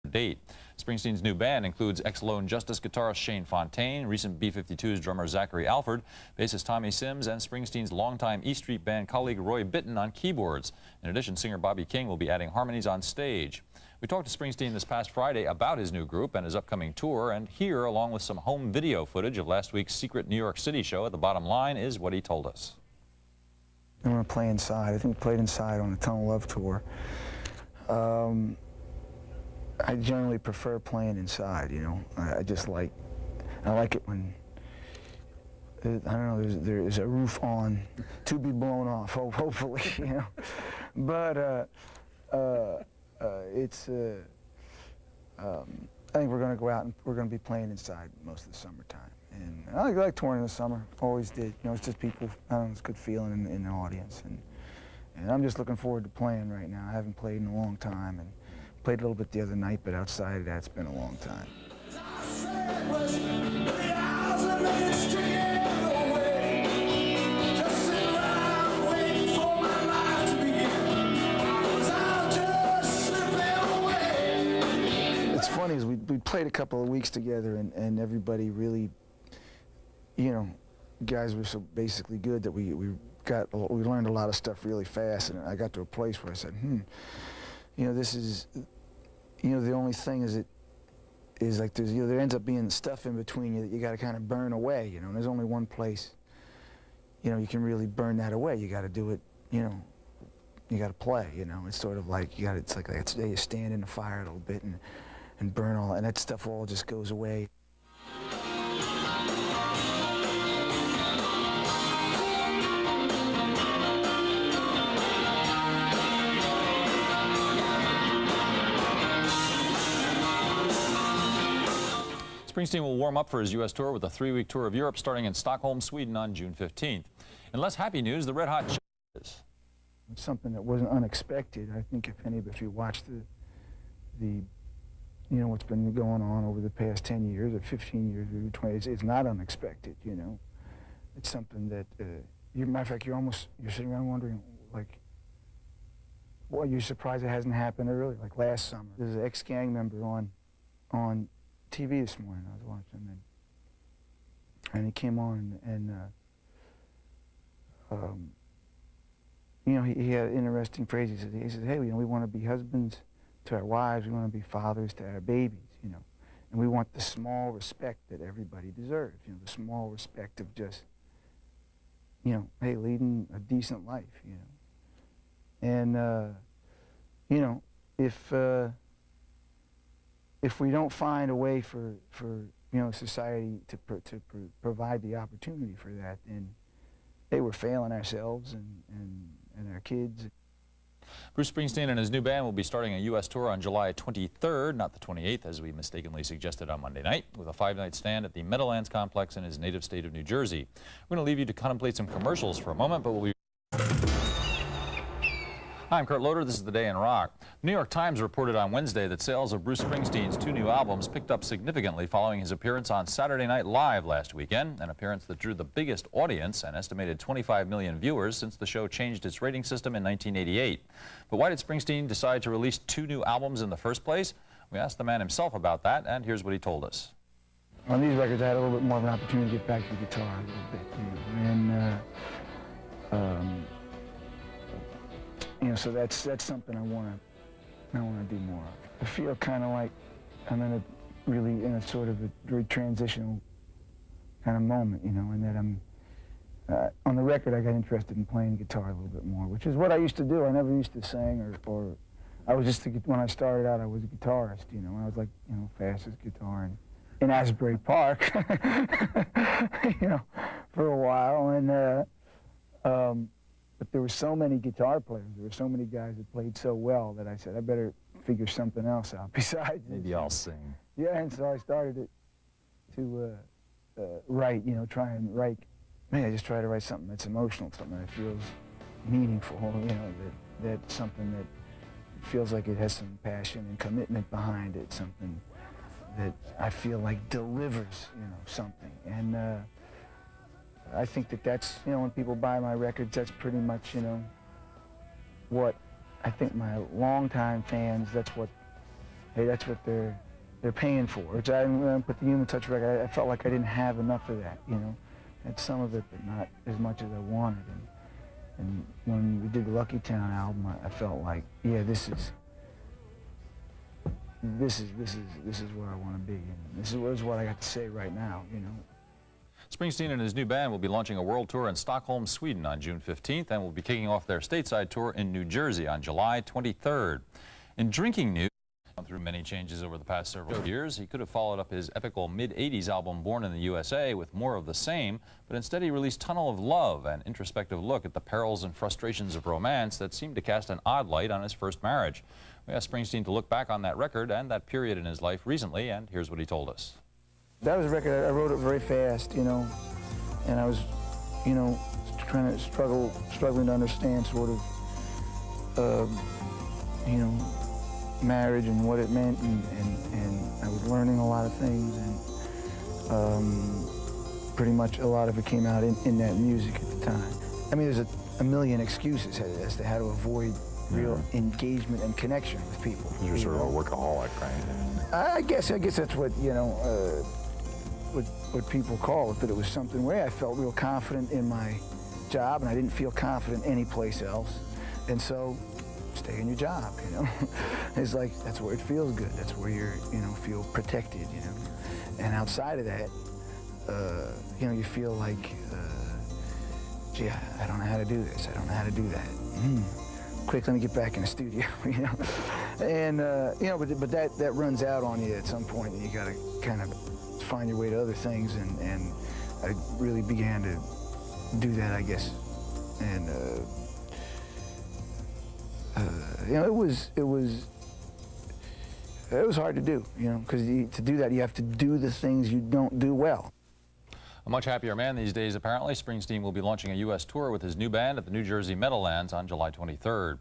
date. Springsteen's new band includes ex-Lone Justice guitarist Shane Fontaine, recent B-52's drummer Zachary Alford, bassist Tommy Sims, and Springsteen's longtime E Street Band colleague Roy Bittan on keyboards. In addition, singer Bobby King will be adding harmonies on stage. We talked to Springsteen this past Friday about his new group and his upcoming tour, and here, along with some home video footage of last week's secret New York City show at the Bottom Line, is what he told us. I want to play inside. I think we played inside on the Tunnel Love tour. I generally prefer playing inside, you know. I like it when, I don't know, there's a roof on to be blown off, hopefully, you know. But I think we're going to go out and we're going to be playing inside most of the summertime. And I like touring in the summer, always did. You know, it's just people, I don't know, it's a good feeling in the audience. And I'm just looking forward to playing right now. I haven't played in a long time, and played a little bit the other night, but outside of that, it's been a long time. It's funny, is we played a couple of weeks together, and everybody really, you know, guys were so basically good that we learned a lot of stuff really fast, and I got to a place where I said, you know, this is, you know, the only thing is like there's, you know, there ends up being stuff in between you that you got to kind of burn away, you know, and there's only one place, you know, you can really burn that away. You got to do it, you know, you got to play, you know. It's sort of like, it's like you stand in the fire a little bit and burn all, and that stuff all just goes away. Springsteen will warm up for his U.S. tour with a 3-week tour of Europe starting in Stockholm, Sweden on June 15th. In less happy news, the Red Hot Chili. It's something that wasn't unexpected. I think if you watch you know, what's been going on over the past 10 years or 15 years or 20, it's not unexpected, you know. It's something that, matter of fact, you're sitting around wondering, like, well, you're surprised it hasn't happened earlier, like last summer. There's an ex-gang member on TV this morning. I was watching, and he came on, and you know, he had an interesting phrase. He said, hey, you know, we want to be husbands to our wives, we want to be fathers to our babies, you know, and we want the small respect that everybody deserves, you know, the small respect of just, you know, hey, leading a decent life, you know, and you know, if we don't find a way for you know, society to provide the opportunity for that, then hey, we're failing ourselves and our kids. Bruce Springsteen and his new band will be starting a U.S. tour on July 23rd, not the 28th, as we mistakenly suggested on Monday night, with a 5-night stand at the Meadowlands complex in his native state of New Jersey. We're going to leave you to contemplate some commercials for a moment, but we'll be... Hi, I'm Kurt Loder. This is The Day in Rock. The New York Times reported on Wednesday that sales of Bruce Springsteen's 2 new albums picked up significantly following his appearance on Saturday Night Live last weekend, an appearance that drew the biggest audience, an estimated 25 million viewers, since the show changed its rating system in 1988. But why did Springsteen decide to release 2 new albums in the first place? We asked the man himself about that, and here's what he told us. On these records, I had a little bit more of an opportunity to get back to the guitar a little bit, you know, and you know, so that's something I want to do more of. I feel kind of like I'm in a sort of a very transitional kind of moment, you know, and that I'm on the record. I got interested in playing guitar a little bit more, which is what I used to do. I never used to sing, or I was just when I started out, I was a guitarist, you know. I was like, you know, fastest guitar in Asbury Park, you know, for a while, and. But there were so many guitar players, there were so many guys that played so well that I said, I better figure something else out besides Maybe I'll sing. Yeah, and so I started to write, you know, try and write. Maybe I just try to write something that's emotional, something that feels meaningful, you know, that's something that feels like it has some passion and commitment behind it, something that I feel like delivers, you know, something. And I think that's, you know, when people buy my records, that's pretty much, you know, what I think my longtime fans, that's what hey, that's what they're paying for. Which when I put the Human Touch record, I felt like I didn't have enough of that, you know. I had some of it, but not as much as I wanted. And when we did the Lucky Town album, I felt like, yeah, this is where I want to be. And this is what I got to say right now, you know. Springsteen and his new band will be launching a world tour in Stockholm, Sweden on June 15th and will be kicking off their stateside tour in New Jersey on July 23rd. In drinking news, gone through many changes over the past several years. He could have followed up his epical mid-'80s album Born in the USA with more of the same, but instead he released Tunnel of Love, an introspective look at the perils and frustrations of romance that seemed to cast an odd light on his first marriage. We asked Springsteen to look back on that record and that period in his life recently, and here's what he told us. That was a record, I wrote it very fast, you know, and I was, you know, struggling to understand sort of, you know, marriage and what it meant, and I was learning a lot of things, and pretty much a lot of it came out in that music at the time. I mean, there's a million excuses as to how to avoid real engagement and connection with people. You're sort of a workaholic, right? I guess that's what, you know, what people call it, but it was something where I felt real confident in my job, and I didn't feel confident anyplace else, and so stay in your job, you know. It's like, that's where it feels good. That's where you're, you know, feel protected, you know. And outside of that, you know, you feel like, gee, I don't know how to do this. I don't know how to do that. Quick, let me get back in the studio, you know. And, you know, but that runs out on you at some point, and you got to kind of find your way to other things, and I really began to do that, I guess. And, you know, it was hard to do, you know, because to do that, you have to do the things you don't do well. A much happier man these days, apparently. Springsteen will be launching a U.S. tour with his new band at the New Jersey Meadowlands on July 23rd.